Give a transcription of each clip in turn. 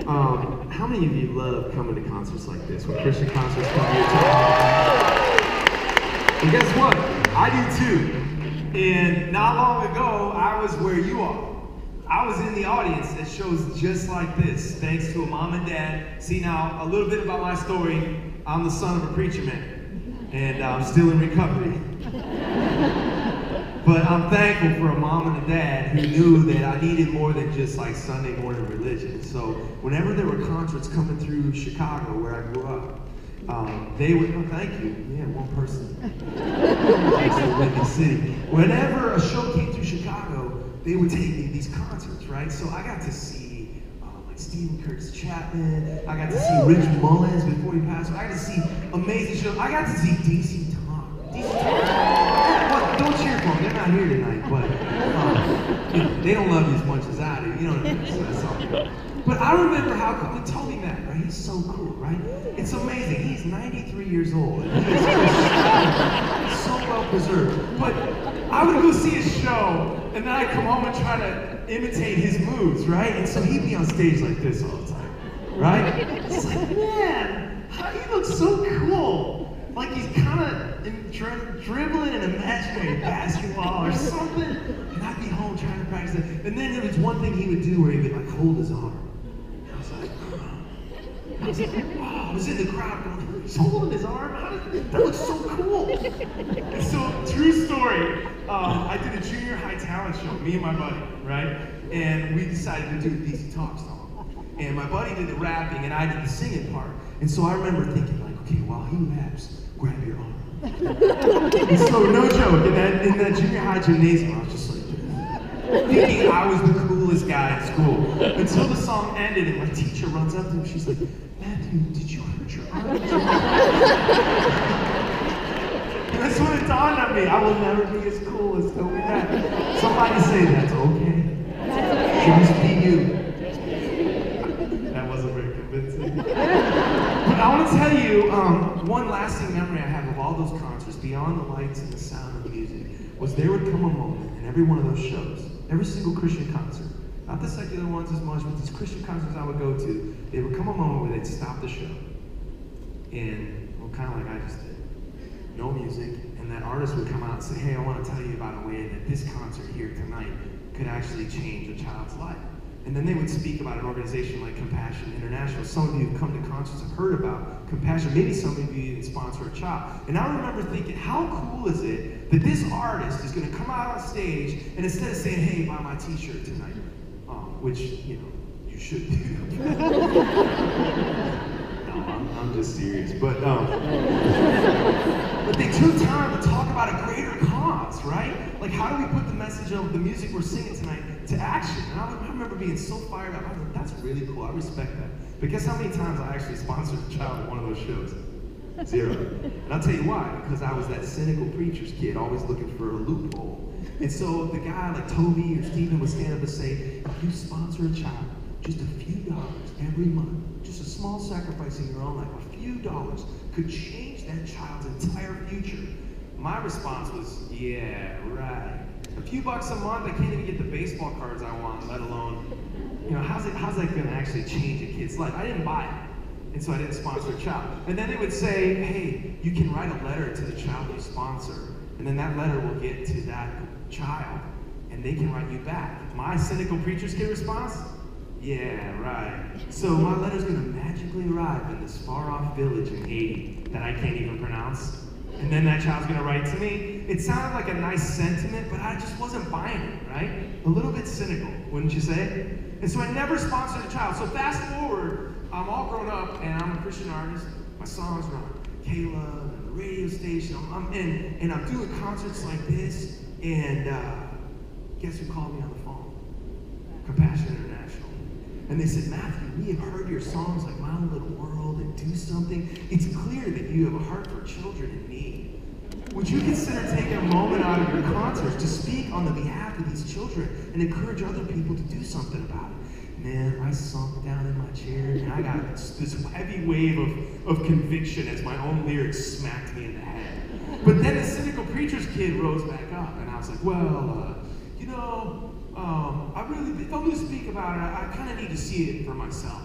How many of you love coming to concerts like this, when Christian concerts come to your town? And guess what? I do too. And not long ago, I was where you are. I was in the audience at shows just like this, thanks to a mom and dad. See, now, a little bit about my story. I'm the son of a preacher man, and I'm still in recovery. But I'm thankful for a mom and a dad who knew that I needed more than just like Sunday morning religion. So whenever there were concerts coming through Chicago, where I grew up, they would, oh, thank you. Yeah, one person. Thanks to Lincoln City. Whenever a show came through Chicago, they would take me to these concerts, right? So I got to see like Stephen Curtis Chapman. I got to see Rich Mullins before he passed away. I got to see amazing shows. I got to see DC Talk. Well, don't cheer for them. They're not here tonight, but they don't love you as much as I do. You know what I mean? So that's all good. But I remember how cool Toby Mac, right? He's so cool, right? It's amazing. He's 93 years old, and he is just so well preserved. But I would go see his show, and then I'd come home and try to imitate his moves, right? And so he'd be on stage like this all the time, right? It's like, man, he looks so cool. Like he's kind of dribbling an imaginary basketball or something. And I'd be home trying to practice it. And then there was one thing he would do where he would like hold his arm. And I was like, oh. I was in the crowd going, he's holding his arm? That looks so cool. And so, true story, I did a junior high talent show, me and my buddy, right? And we decided to do a DC Talk song. And my buddy did the rapping and I did the singing part. And so I remember thinking like, okay, while he raps, grab your arm. And so, no joke, in that junior high gymnasium, I was just like, thinking I was the coolest guy in school. Until the song ended and my teacher runs up to him, she's like, Matthew, did you hurt your arm? And that's when it dawned on me, I will never be as cool as Toby Mac. Somebody say that's okay. Just be you. That wasn't very convincing. But I want to tell you, one lasting memory I have of all those concerts, beyond the lights and the sound of the music, was there would come a moment in every one of those shows, every single Christian concert, not the secular ones as much, but these Christian concerts I would go to, there would come a moment where they'd stop the show. And, well, kind of like I just did. No music, and that artist would come out and say, hey, I want to tell you about a way that this concert here tonight could actually change a child's life. And then they would speak about an organization like Compassion International. Some of you who've come to concerts have heard about Compassion. Maybe some of you even sponsor a child. And I remember thinking, how cool is it that this artist is going to come out on stage and instead of saying, hey, buy my t-shirt tonight, which, you know, you should do. No, I'm just serious. But they took time to talk about a greater cause, right? Like, how do we put the message of the music we're singing tonight to action? And I remember being so fired up. I was like, that's really cool. I respect that. But guess how many times I actually sponsored a child at one of those shows? 0. And I'll tell you why. Because I was that cynical preacher's kid, always looking for a loophole. And so the guy like Toby or Stephen would stand up and say, if you sponsor a child, just a few dollars every month, just a small sacrifice in your own life, a few dollars could change that child's entire future. My response was, yeah, right. A few bucks a month, I can't even get the baseball cards I want, let alone, you know, how's that gonna actually change a kid's life? I didn't buy it, and so I didn't sponsor a child. And then they would say, hey, you can write a letter to the child you sponsor, and then that letter will get to that child, and they can write you back. My cynical preacher's kid response? Yeah, right. So my letter's gonna magically arrive in this far-off village in Haiti that I can't even pronounce. And then that child's gonna write to me. It sounded like a nice sentiment, but I just wasn't buying it, right? A little bit cynical, wouldn't you say? And so I never sponsored a child. So fast forward, I'm all grown up and I'm a Christian artist. My songs are on Kayla and the radio station. And I'm doing concerts like this. And guess who called me on the phone? Compassion International. And they said, Matthew, we have heard your songs like My Own Little World and Do Something. It's clear that you have a heart for children in need. Would you consider taking a moment out of your concerts to speak on the behalf of these children and encourage other people to do something about it? Man, I sunk down in my chair and I got this heavy wave of conviction as my own lyrics smacked me in the head. But then the cynical preacher's kid rose back up and I was like, well, if I'm going to speak about it, I kind of need to see it for myself.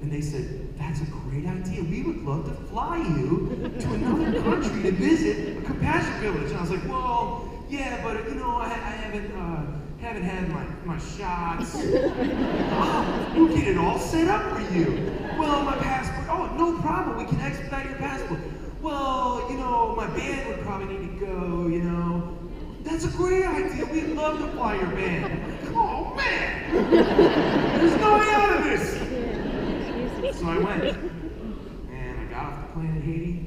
And they said, that's a great idea. We would love to fly you to another country to visit a compassion village. And I was like, well, yeah, but you know, I haven't had my shots. Oh, we'll get it all set up for you. Well, my passport, oh, no problem, we can expedite your passport. Well, you know, my band would probably need to go, you know. That's a great idea, we'd love to fly your band. I'm like, oh man, there's no way out of this. So I went, and I got off the plane in Haiti,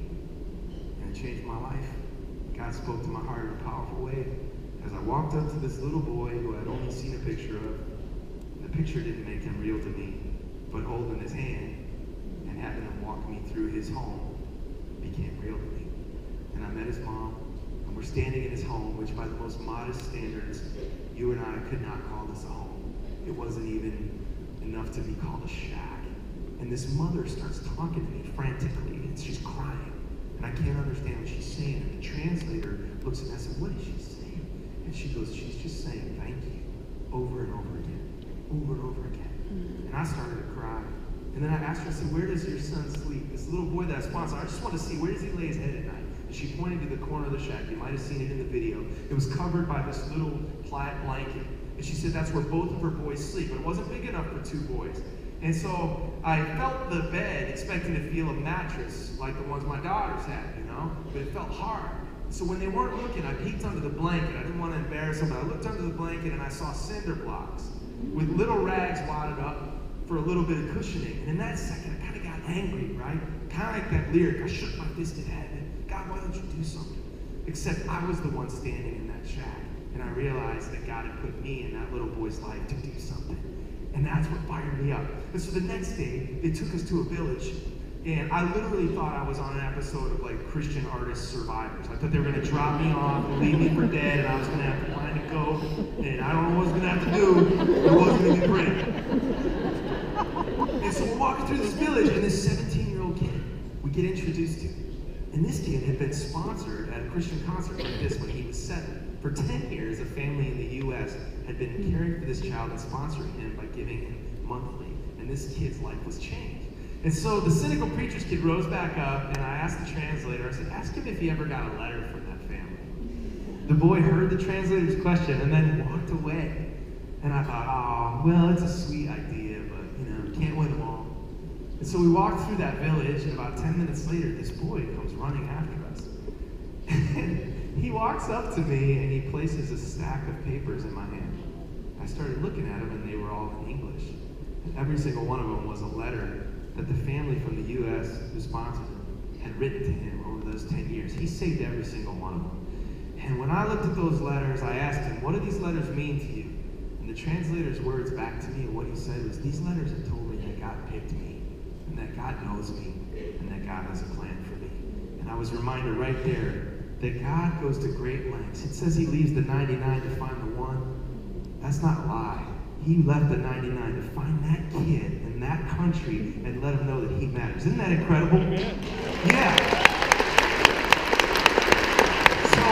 and it changed my life. God spoke to my heart in a powerful way. As I walked up to this little boy who I'd only seen a picture of, the picture didn't make him real to me, but holding his hand and having him walk me through his home became real to me. And I met his mom, and we're standing in his home, which by the most modest standards, you and I could not call this a home. It wasn't even enough to be called a shack. And this mother starts talking to me frantically, and she's crying. And I can't understand what she's saying. And the translator looks at me and I said, what is she saying? And she goes, she's just saying thank you over and over again, over and over again. And I started to cry. And then I asked her, I said, where does your son sleep? This little boy that I sponsored, I just want to see, where does he lay his head at night? And she pointed to the corner of the shack. You might have seen it in the video. It was covered by this little plaid blanket. And she said that's where both of her boys sleep. But it wasn't big enough for two boys. And so I felt the bed, expecting to feel a mattress like the ones my daughters had, you know? But it felt hard. So when they weren't looking, I peeked under the blanket. I didn't want to embarrass them, but I looked under the blanket and I saw cinder blocks with little rags wadded up for a little bit of cushioning. And in that second, I kind of got angry, right? Kind of like that lyric, I shook my fist at heaven. God, why don't you do something? Except I was the one standing in that shack. And I realized that God had put me in that little boy's life to do something. And that's what fired me up. And so the next day, they took us to a village. And I literally thought I was on an episode of like Christian Artist Survivors. I thought they were going to drop me off and leave me for dead, and I was going to have to find a goat, and I don't know what I was going to have to do. It wasn't going to be pretty. And so we're walking through this village, and this 17-year-old kid we get introduced to. And this kid had been sponsored at a Christian concert like this when he was 7. For 10 years, a family in the U.S. had been caring for this child and sponsoring him by giving him monthly. And this kid's life was changed. And so the cynical preacher's kid rose back up, and I asked the translator, I said, ask him if he ever got a letter from that family. The boy heard the translator's question and then walked away. And I thought, oh, well, it's a sweet idea, but, you know, can't win them all. And so we walked through that village, and about 10 minutes later, this boy comes running after us. And he walks up to me, and he places a stack of papers in my hand. I started looking at them, and they were all in English. And every single one of them was a letter that the family from the U.S. who sponsored him had written to him over those 10 years. He saved every single one of them. And when I looked at those letters, I asked him, what do these letters mean to you? And the translator's words back to me, and what he said was, these letters have told me that God picked me, and that God knows me, and that God has a plan for me. And I was reminded right there that God goes to great lengths. It says he leaves the 99 to find the one. That's not a lie. He left the 99 to find that kid in that country and let him know that he matters. Isn't that incredible? Yeah. So,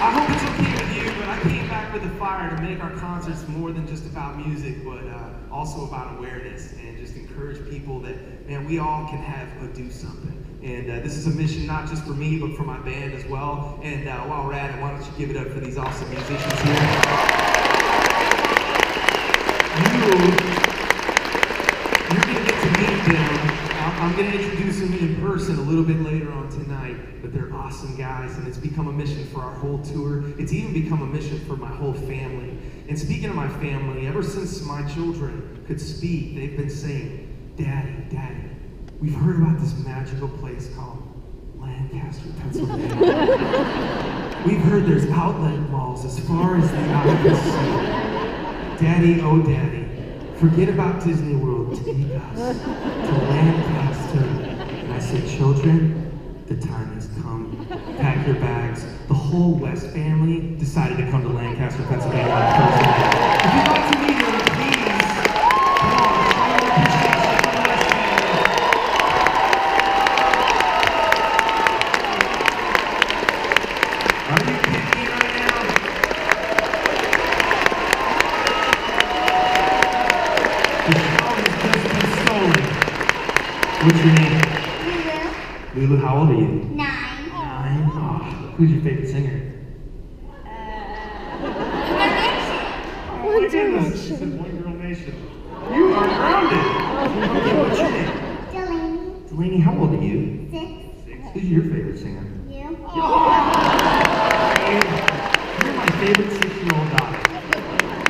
I hope it's okay with you, but I came back with a fire to make our concerts more than just about music, but also about awareness, and just encourage people that, man, we all can have a do something. And this is a mission not just for me, but for my band as well. And while we're at it, why don't you give it up for these awesome musicians here. You're going to get to meet them. I'm going to introduce them in person a little bit later on tonight, but they're awesome guys, and it's become a mission for our whole tour. It's even become a mission for my whole family. And speaking of my family, ever since my children could speak, they've been saying, Daddy, Daddy, we've heard about this magical place called Lancaster, Pennsylvania. We've heard there's outlet malls as far as the eye can see. Daddy, oh Daddy, forget about Disney World, take us to Lancaster. And I said, children, the time has come. Pack your bags. The whole West family decided to come to Lancaster, Pennsylvania on Thursday. If you'd like to meet them, please, come on, are you kidding me right now? The show has just been stolen. What's your name? Lulu. Lulu, how old are you? 9. 9? Oh, who's your favorite singer? Oh my goodness, she said One Girl Nation. You are grounded. Okay, what's your name? Delaney. Delaney, how old are you? 6. 6. Who's your favorite singer? You. You're my favorite 6-year-old daughter.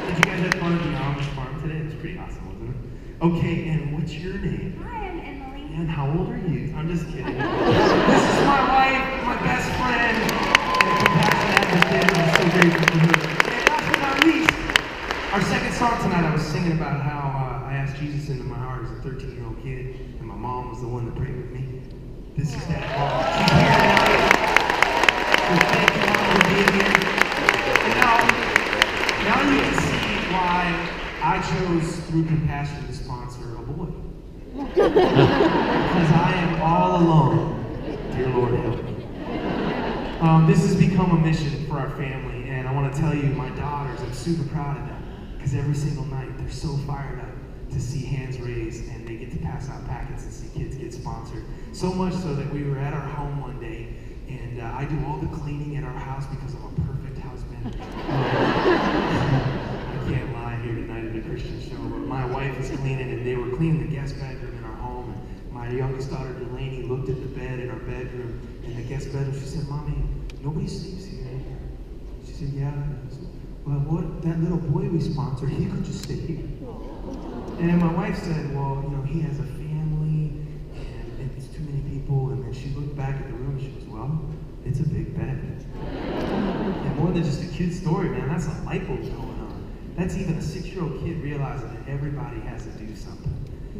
Did you guys have fun at the Amish farm today? It's pretty awesome, wasn't it? Okay, and what's your name? Hi, I'm Emily. And how old are you? I'm just kidding. This is my wife, my best friend, and a compassionate advocate. I'm so grateful for her. And last but not least, our second song tonight, I was singing about how I asked Jesus into my heart as a 13-year-old kid, and my mom was the one that prayed with me. This is that mom. She's here tonight. So thank you, Mom, for being here. And now you can see why I chose, through compassion, to sponsor a boy. Because I am all alone. Dear Lord, help me. This has become a mission for our family, and I want to tell you, my daughters, I'm super proud of them. Because every single night, they're so fired up to see hands raised, and they get to pass out packets and see kids get sponsored. So much so that we were at our home one day, and I do all the cleaning at our house because I'm a perfect husband. I can't lie here tonight at a Christian show, but my wife is cleaning, and they were cleaning the guest bedroom in our home. And my youngest daughter, Delaney, looked at the bed in our bedroom, in the guest bedroom. She said, "Mommy, nobody sleeps here." She said, "Yeah." I said, "Well, what? That little boy we sponsored, he could just stay here." And my wife said, "Well, you know, he has a family, and it's too many people." And then she looked back at the room and she goes, "Well, it's a big bed." And more than just a cute story, man, that's a light bulb going on. That's even a 6-year-old kid realizing that everybody has to do something.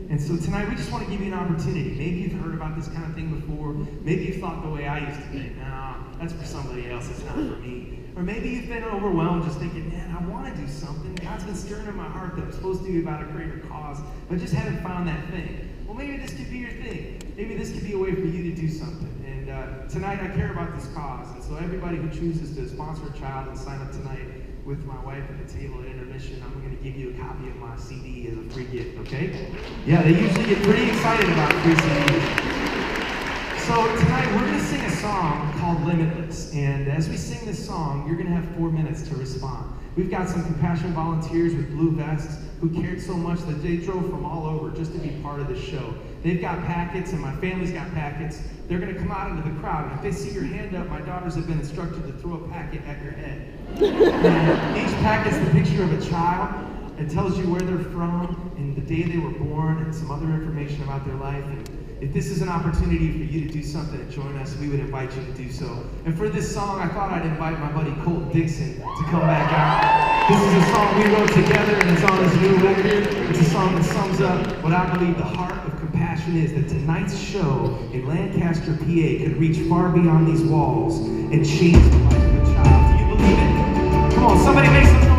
And so tonight, we just want to give you an opportunity. Maybe you've heard about this kind of thing before. Maybe you've thought the way I used to think, "Nah, that's for somebody else, it's not for me." Or maybe you've been overwhelmed just thinking, "Man, I want to do something. God's been stirring in my heart that I'm supposed to do about a greater cause, but just haven't found that thing." Well, maybe this could be your thing. Maybe this could be a way for you to do something. And tonight, I care about this cause. And so everybody who chooses to sponsor a child and sign up tonight with my wife at the table at Intermission, I'm going to give you a copy of my CD as a free gift, okay? Yeah, they usually get pretty excited about free CDs. So tonight, we're going to sing a song called Limitless. And as we sing this song, you're going to have 4 minutes to respond. We've got some compassion volunteers with blue vests who cared so much that they drove from all over just to be part of this show. They've got packets, and my family's got packets. They're going to come out into the crowd. And if they see your hand up, my daughters have been instructed to throw a packet at your head. And each packet's the picture of a child. It tells you where they're from and the day they were born and some other information about their life. And if this is an opportunity for you to do something and join us, we would invite you to do so. And for this song, I thought I'd invite my buddy Colton Dixon to come back out. This is a song we wrote together, and it's on his new record. It's a song that sums up what I believe the heart of compassion is, that tonight's show in Lancaster, PA could reach far beyond these walls and change the life of a child. Do you believe it? Come on, somebody make some noise.